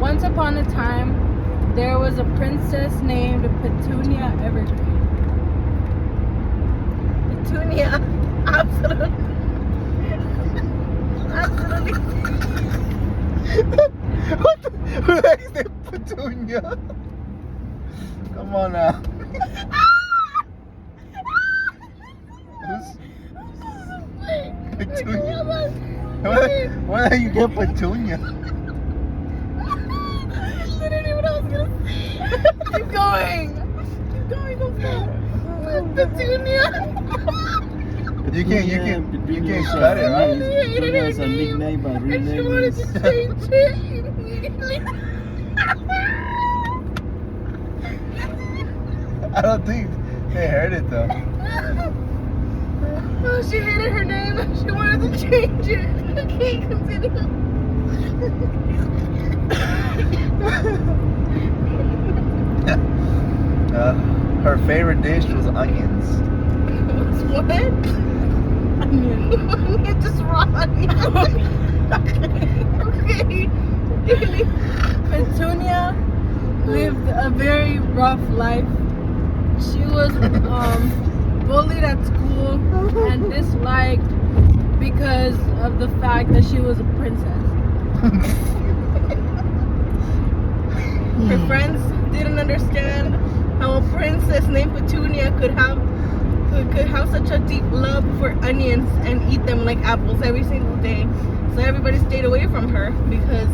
Once upon a time, there was a princess named Petunia Evergreen. Petunia, absolutely. Absolutely. What the? Who the heck is that Petunia? Come on now. Who's Petunia? Where did you get Petunia? Literally what I was gonna say. Keep going. Keep going. Petunia. You can't cut it, right? Petunia's a nickname, but real And she name wanted is... to change it immediately. I don't think they heard it though. Oh, she hated her name and she wanted to change it. Okay, continue. Her favorite dish was onions. What? Onion. Just raw onion. Okay. Petunia lived a very rough life. She was bullied at school and disliked because of the fact that she was a princess. Her friends didn't understand how a princess named Petunia could have such a deep love for onions and eat them like apples every single day. So everybody stayed away from her because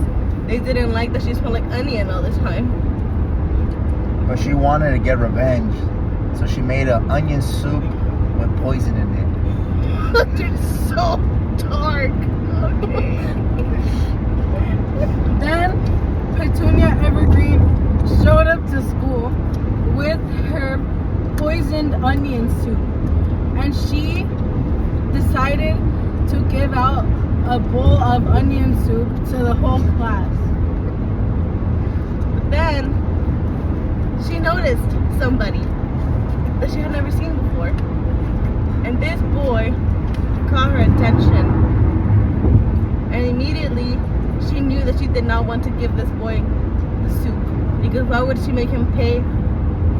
they didn't like that she smelled like onion all the time. But she wanted to get revenge, so she made an onion soup with poison in it. It's so dark. Okay. Then Petunia Evergreen showed up to school with her poisoned onion soup, and she decided to give out a bowl of onion soup to the whole class. But then she noticed somebody that she had never seen before, and this boy caught her attention, and immediately she knew that she did not want to give this boy the soup, because why would she make him pay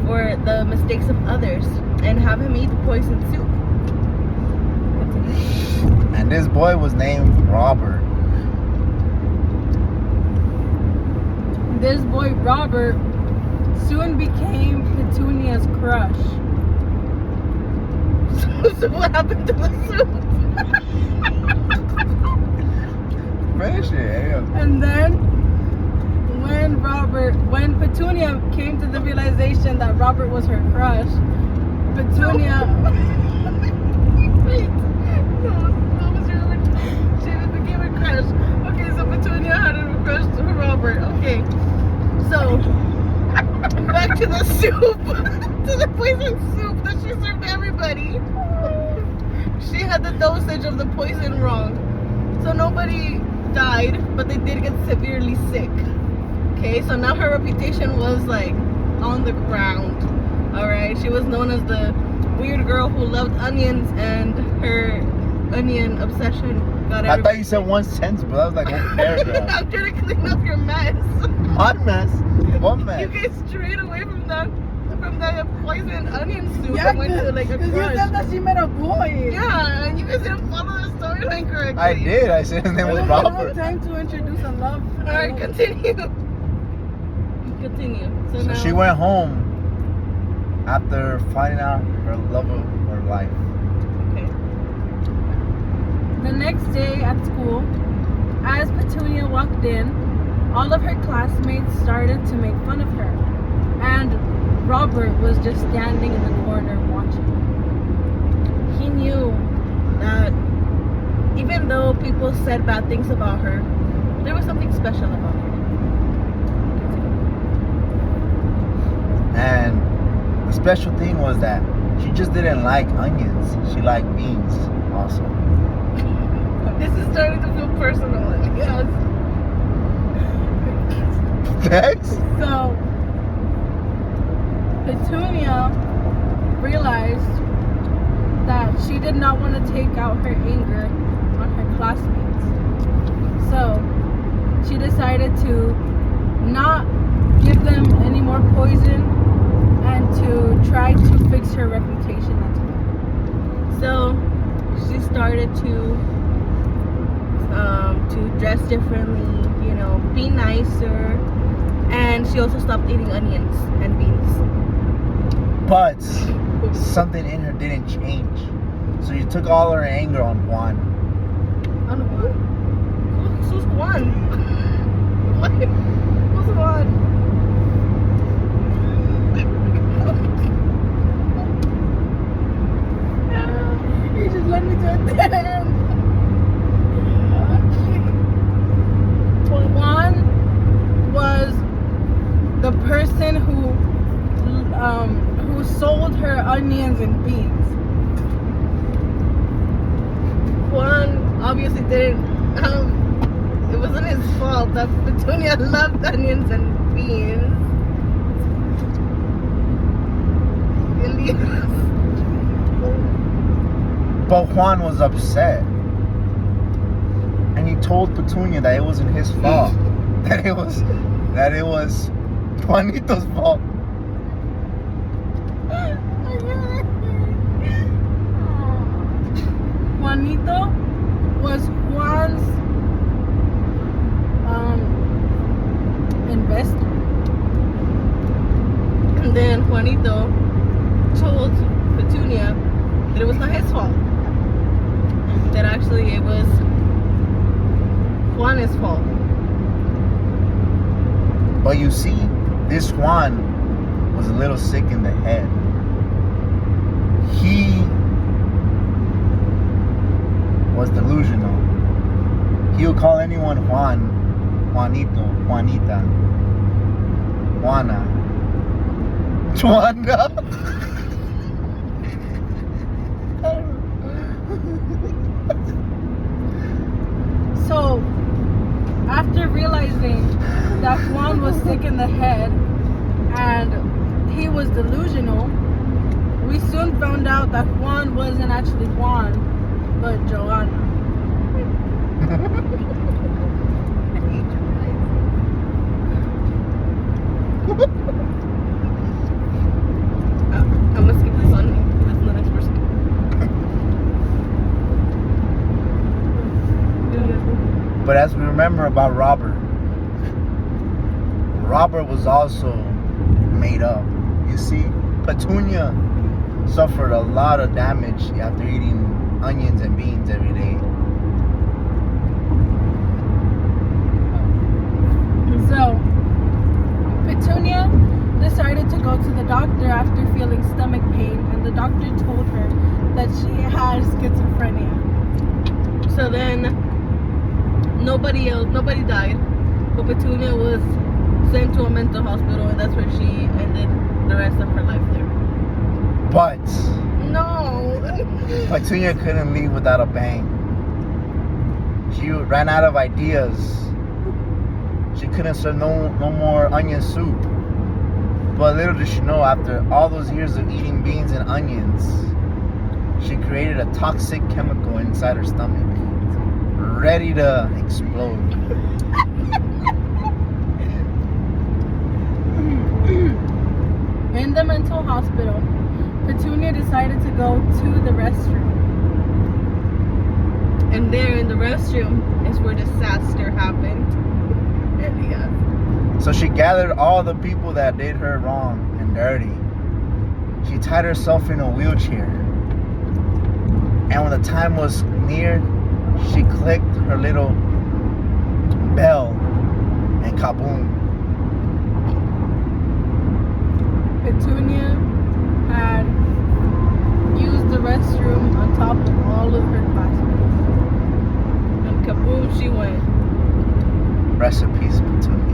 for the mistakes of others and have him eat the poisoned soup? And this boy was named Robert. This boy Robert soon became Petunia's crush. So what happened to the soup? Finish it, yeah. And then when Petunia came to the realization that Robert was her crush, Petunia wait, no, she became a crush. Okay, so Petunia had a crush to Robert. Okay, so back to the soup, to the poison soup that she served everybody. She had the dosage of the poison wrong, so nobody died, but they did get severely sick. Okay, so now her reputation was like on the ground. All right, she was known as the weird girl who loved onions, and her onion obsession got everybody. I thought you said one sentence, but that was like one paragraph. I'm trying to clean up your mess. My mess? What mess? You guys strayed away from that poison onion soup and went to like a crush. You said that she met a boy. Yeah, and you guys didn't follow the storyline correctly. I did. I said his name was It was Robert. time to introduce a love. Alright, continue. Continue. So So now she went home after finding out her love of her life. Okay. The next day at school, as Petunia walked in, all of her classmates started to make fun of her. And Robert was just standing in the corner watching. He knew that even though people said bad things about her, there was something special about her. And the special thing was that she just didn't like onions. She liked beans also. This is starting to feel personal. Yes. Thanks. So, Petunia realized that she did not want to take out her anger on her classmates. So, she decided to her reputation at school. So she started to dress differently, you know, be nicer, and she also stopped eating onions and beans. But something in her didn't change. So she took all her anger on Juan. On what? Who's Juan? What? Who's Juan? You just let me do it then. Juan was the person who sold her onions and beans. Juan obviously didn't. It wasn't his fault that Petunia loved onions and beans. But Juan was upset. And he told Petunia that it wasn't his fault. that it was Juanito's fault. Juanito was Juan's investor. And then Juanito told Petunia that it was not his fault. That actually it was Juan's fault. But you see, this Juan was a little sick in the head. He was delusional. He would call anyone Juan, Juanito, Juanita, Juana, Juana. So, after realizing that Juan was sick in the head and he was delusional, we soon found out that Juan wasn't actually Juan, but Joanna. I'm gonna skip this one. That's the next person. But as we remember about Robert was also made up. You see, Petunia suffered a lot of damage after eating onions and beans every day. So, Petunia decided to go to the doctor after feeling stomach pain, and the doctor told her that she had schizophrenia. So then, nobody died, but Petunia was sent to a mental hospital, and that's where she ended the rest of her life there. But No. Petunia couldn't leave without a bang. She ran out of ideas. She couldn't serve no more onion soup. But little did she know, after all those years of eating beans and onions, she created a toxic chemical inside her stomach, ready to explode. In the mental hospital, Petunia decided to go to the restroom. And there in the restroom is where disaster happened. And yeah. So she gathered all the people that did her wrong and dirty. She tied herself in a wheelchair. And when the time was near, she clicked her little bell and kaboom. Petunia had used the restroom on top of all of her classmates. And kaboom, she went. Rest in peace, Petunia.